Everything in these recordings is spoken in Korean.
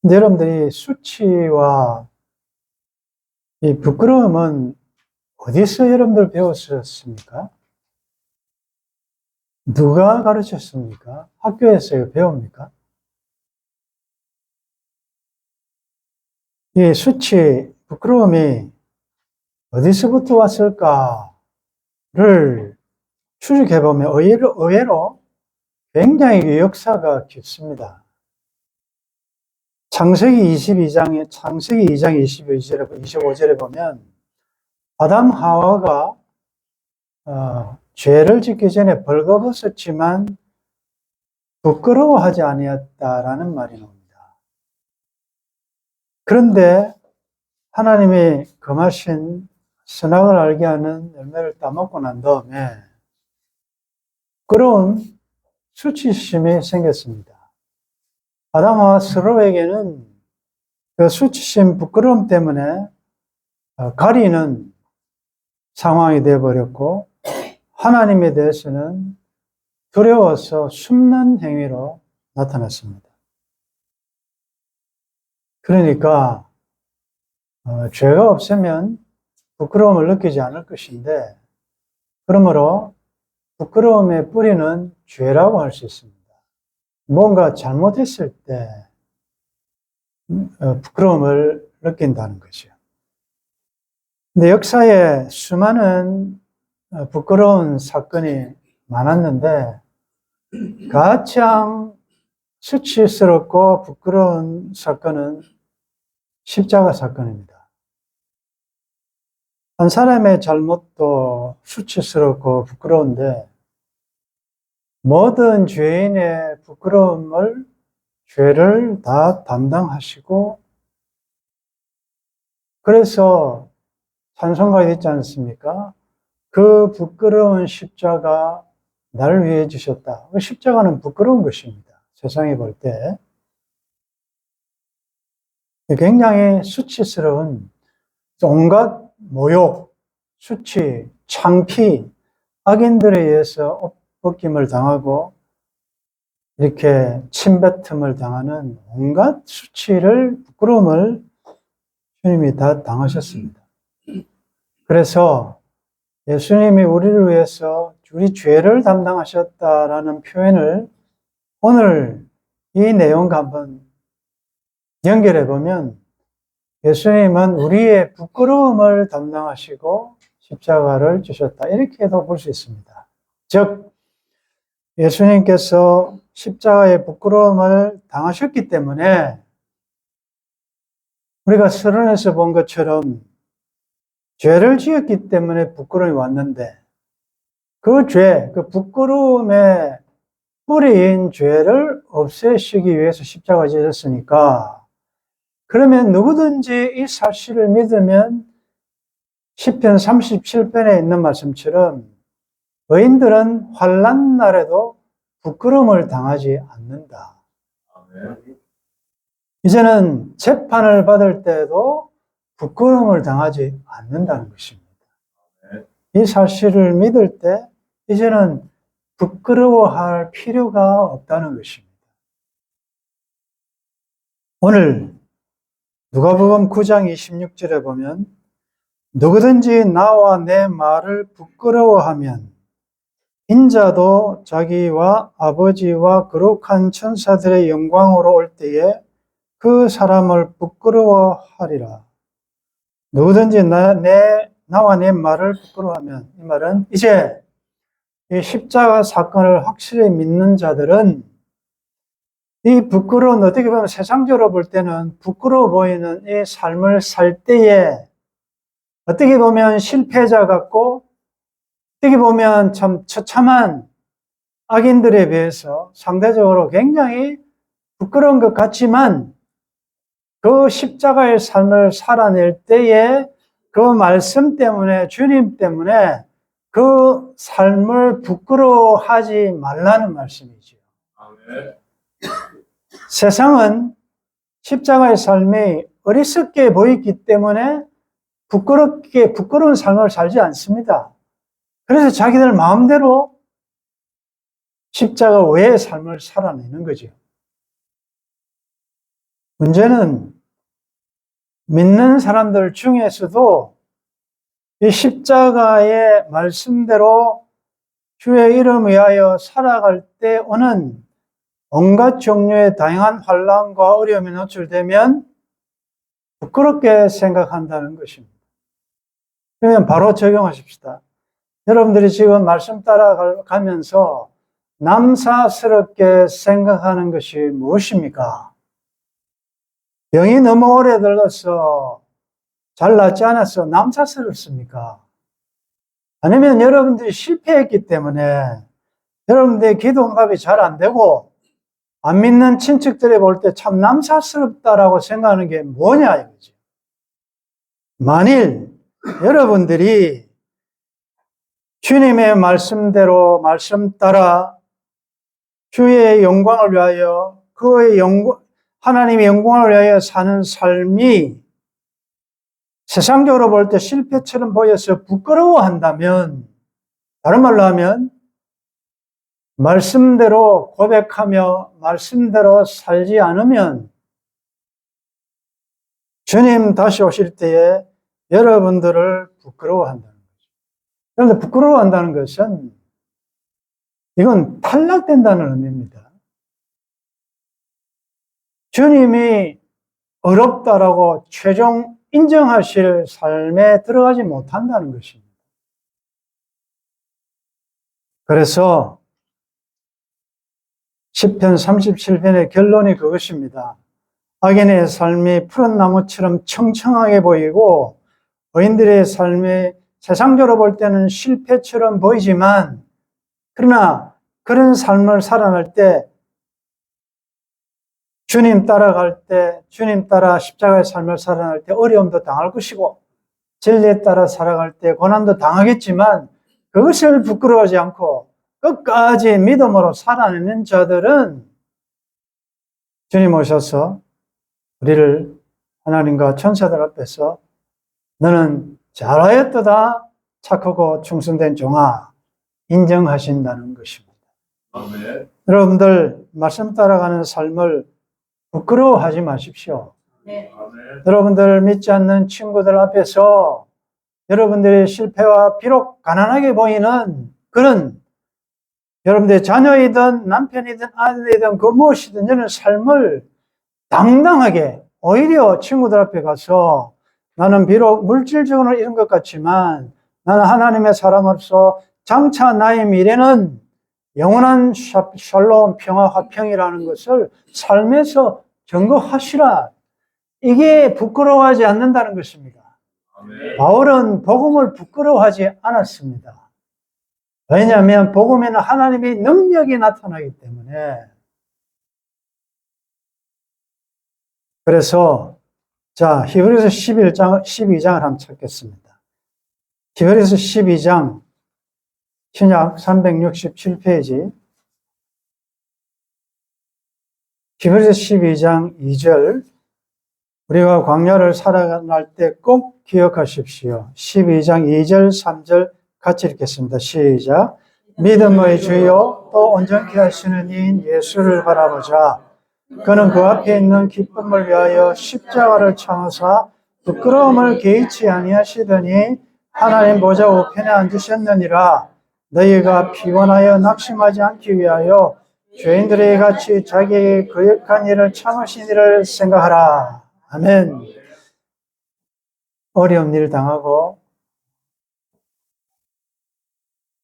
근데 여러분들이 수치와 이 부끄러움은 어디서 여러분들 배웠었습니까? 누가 가르쳤습니까? 학교에서 배웁니까? 이 수치, 부끄러움이 어디서부터 왔을까를 추적해보면 의외로 굉장히 역사가 깊습니다. 창세기 2장 25절에 보면 아담 하와가 죄를 짓기 전에 벌거벗었지만 부끄러워하지 아니었다라는 말이 나옵니다. 그런데 하나님이 금하신 선악을 알게 하는 열매를 따먹고 난 다음에 부끄러운 수치심이 생겼습니다. 아담과 서로에게는 그 수치심, 부끄러움 때문에 가리는 상황이 되어버렸고 하나님에 대해서는 두려워서 숨는 행위로 나타났습니다. 그러니까 죄가 없으면 부끄러움을 느끼지 않을 것인데 그러므로 부끄러움의 뿌리는 죄라고 할 수 있습니다. 뭔가 잘못했을 때 부끄러움을 느낀다는 거죠. 근데 역사에 수많은 부끄러운 사건이 많았는데 가장 수치스럽고 부끄러운 사건은 십자가 사건입니다. 한 사람의 잘못도 수치스럽고 부끄러운데 모든 죄인의 죄를 다 담당하시고 그래서 찬송가에 있지 않습니까? 그 부끄러운 십자가 나를 위해 주셨다. 그 십자가는 부끄러운 것입니다. 세상에 볼 때. 굉장히 수치스러운 온갖 모욕, 수치, 창피, 악인들에 의해서 벗김을 당하고 이렇게 침뱉음을 당하는 온갖 수치를, 부끄러움을 주님이 다 당하셨습니다. 그래서 예수님이 우리를 위해서 우리 죄를 담당하셨다라는 표현을 오늘 이 내용과 한번 연결해 보면 예수님은 우리의 부끄러움을 담당하시고 십자가를 주셨다. 이렇게도 볼 수 있습니다. 즉, 예수님께서 십자가의 부끄러움을 당하셨기 때문에 우리가 서론에서 본 것처럼 죄를 지었기 때문에 부끄러움이 왔는데 그 죄, 그 부끄러움의 뿌리인 죄를 없애시기 위해서 십자가가 지셨으니까 그러면 누구든지 이 사실을 믿으면 시편 37편에 있는 말씀처럼 의인들은 환난 날에도 부끄러움을 당하지 않는다. 이제는 재판을 받을 때도 부끄러움을 당하지 않는다는 것입니다. 이 사실을 믿을 때 이제는 부끄러워할 필요가 없다는 것입니다. 오늘 누가복음 9장 26절에 보면 누구든지 나와 내 말을 부끄러워하면 인자도 자기와 아버지와 거룩한 천사들의 영광으로 올 때에 그 사람을 부끄러워하리라. 누구든지 나와 내 말을 부끄러워하면, 이 말은 이제 이 십자가 사건을 확실히 믿는 자들은 이 부끄러운, 어떻게 보면 세상적으로 볼 때는 부끄러워 보이는 이 삶을 살 때에 어떻게 보면 실패자 같고 어떻게 보면 참 처참한 악인들에 비해서 상대적으로 굉장히 부끄러운 것 같지만 그 십자가의 삶을 살아낼 때에 그 말씀 때문에, 주님 때문에 그 삶을 부끄러워하지 말라는 말씀이죠. 세상은 십자가의 삶이 어리석게 보이기 때문에 부끄러운 삶을 살지 않습니다. 그래서 자기들 마음대로 십자가 외의 삶을 살아내는 거죠. 문제는 믿는 사람들 중에서도 이 십자가의 말씀대로 주의 이름 위하여 살아갈 때 오는 온갖 종류의 다양한 환난과 어려움이 노출되면 부끄럽게 생각한다는 것입니다. 그러면 바로 적용하십시다. 여러분들이 지금 말씀 따라가면서 남사스럽게 생각하는 것이 무엇입니까? 병이 너무 오래 들어서 잘 낫지 않아서 남사스럽습니까? 아니면 여러분들이 실패했기 때문에 여러분들의 기도 응답이 잘 안 되고 안 믿는 친척들이 볼 때 참 남사스럽다라고 생각하는 게 뭐냐 이거지. 만일 여러분들이 주님의 말씀대로 말씀 따라 주의 영광을 위하여 그의 하나님의 영광을 위하여 사는 삶이 세상적으로 볼 때 실패처럼 보여서 부끄러워한다면, 다른 말로 하면 말씀대로 고백하며 말씀대로 살지 않으면 주님 다시 오실 때에 여러분들을 부끄러워한다는 거죠. 그런데 부끄러워한다는 것은 이건 탈락된다는 의미입니다. 주님이 어렵다라고 최종 인정하실 삶에 들어가지 못한다는 것입니다. 그래서 시편 37편의 결론이 그것입니다. 악인의 삶이 푸른 나무처럼 청청하게 보이고 의인들의 삶이 세상적으로 볼 때는 실패처럼 보이지만 그러나 그런 삶을 살아날 때 주님 따라갈 때, 주님 따라 십자가의 삶을 살아날 때 어려움도 당할 것이고 진리에 따라 살아갈 때 고난도 당하겠지만 그것을 부끄러워하지 않고 끝까지 믿음으로 살아내는 자들은 주님 오셔서 우리를 하나님과 천사들 앞에서 너는 잘하였도다 착하고 충성된 종아 인정하신다는 것입니다. 아멘. 여러분들 말씀 따라가는 삶을 부끄러워하지 마십시오. 네. 여러분들 믿지 않는 친구들 앞에서 여러분들의 실패와 비록 가난하게 보이는 그런 여러분들의 자녀이든 남편이든 아들이든 그 무엇이든 이런 삶을 당당하게 오히려 친구들 앞에 가서 나는 비록 물질적으로 이런 것 같지만 나는 하나님의 사람으로서 장차 나의 미래는 영원한 샬롬, 평화, 화평이라는 것을 삶에서 증거하시라. 이게 부끄러워하지 않는다는 것입니다. 아멘. 바울은 복음을 부끄러워하지 않았습니다. 왜냐하면 복음에는 하나님의 능력이 나타나기 때문에. 그래서 자 히브리서 12장을 한번 찾겠습니다. 히브리서 12장 신약 367페이지 히브리서 12장 2절 우리가 광야를 살아갈 때 꼭 기억하십시오. 12장 2절 3절 같이 읽겠습니다. 시작. 믿음의 주요 또 온전케 하시는 이인 예수를 바라보자. 그는 그 앞에 있는 기쁨을 위하여 십자가를 참으사 부끄러움을 개의치 아니하시더니 하나님 보좌 우편에 앉으셨느니라. 너희가 피곤하여 낙심하지 않기 위하여 죄인들에게 같이 자기의 거역한 일을 참으신 일을 생각하라. 아멘. 어려운 일 당하고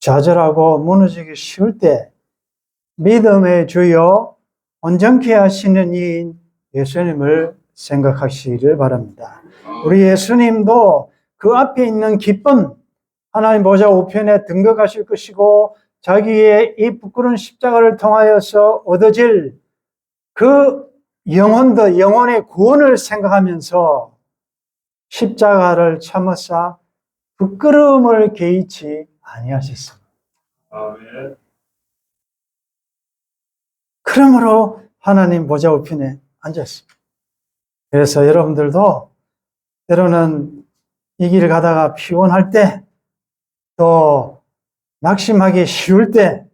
좌절하고 무너지기 쉬울 때 믿음의 주요 온전케 하시는 이인 예수님을 생각하시기를 바랍니다. 우리 예수님도 그 앞에 있는 기쁨, 하나님 보좌 우편에 등극하실 것이고 자기의 이 부끄러운 십자가를 통하여서 얻어질 그 영혼도 영혼의 구원을 생각하면서 십자가를 참으사 부끄러움을 개의치 아니하셨습니다. 아멘. 그러므로 하나님 보좌 우편에 앉았습니다. 그래서 여러분들도 때로는 이 길을 가다가 피곤할 때 또 낙심하기 쉬울 때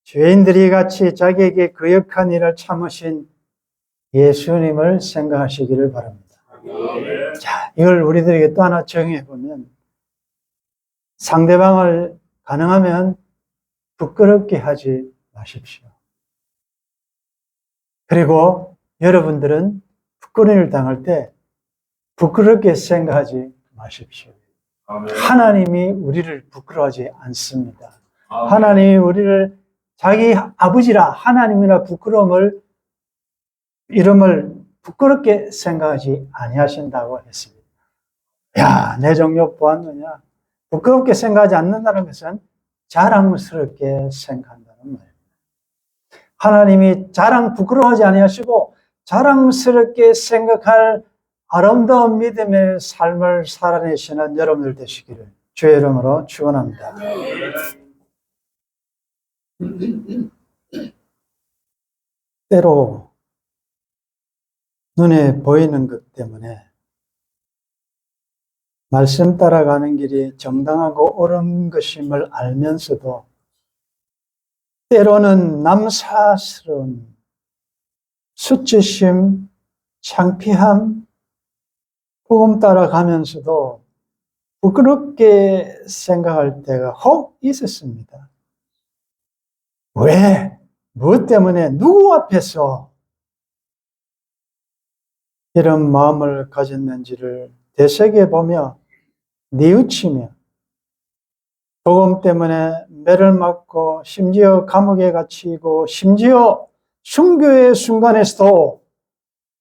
죄인들이 같이 자기에게 거역한 일을 참으신 예수님을 생각하시기를 바랍니다. 자, 이걸 우리들에게 또 하나 정의해 보면 상대방을 가능하면 부끄럽게 하지 마십시오. 그리고 여러분들은 부끄러움을 당할 때 부끄럽게 생각하지 마십시오. 하나님이 우리를 부끄러워하지 않습니다. 하나님이 우리를 자기 아버지라 하나님이나 부끄러움을 이름을 부끄럽게 생각하지 아니하신다고 했습니다. 야, 내 정욕 보았느냐? 부끄럽게 생각하지 않는다는 것은 자랑스럽게 생각한다는 말입니다. 하나님이 부끄러워하지 아니하시고 자랑스럽게 생각할 아름다운 믿음의 삶을 살아내시는 여러분들 되시기를 주의 이름으로 축원합니다. 때로 눈에 보이는 것 때문에 말씀 따라가는 길이 정당하고 옳은 것임을 알면서도 때로는 남사스러운 수치심, 창피함, 복음 따라가면서도 부끄럽게 생각할 때가 혹 있었습니다. 왜? 무엇 때문에? 누구 앞에서 이런 마음을 가졌는지를 되새겨보며 뉘우치며 복음 때문에 매를 맞고 심지어 감옥에 갇히고 심지어 순교의 순간에서도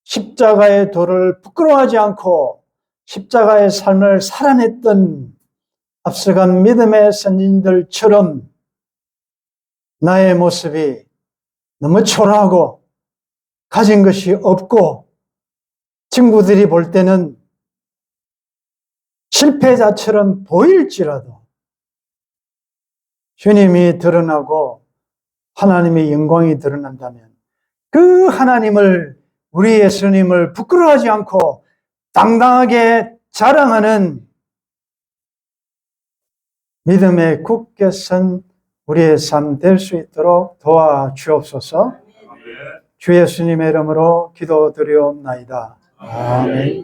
십자가의 도를 부끄러워하지 않고 십자가의 삶을 살아냈던 앞서간 믿음의 선진들처럼 나의 모습이 너무 초라하고 가진 것이 없고 친구들이 볼 때는 실패자처럼 보일지라도 주님이 드러나고 하나님의 영광이 드러난다면 그 하나님을, 우리 예수님을 부끄러워하지 않고 당당하게 자랑하는 믿음에 굳게 선 우리의 삶 될 수 있도록 도와주옵소서. 주 예수님의 이름으로 기도드리옵나이다. 아멘.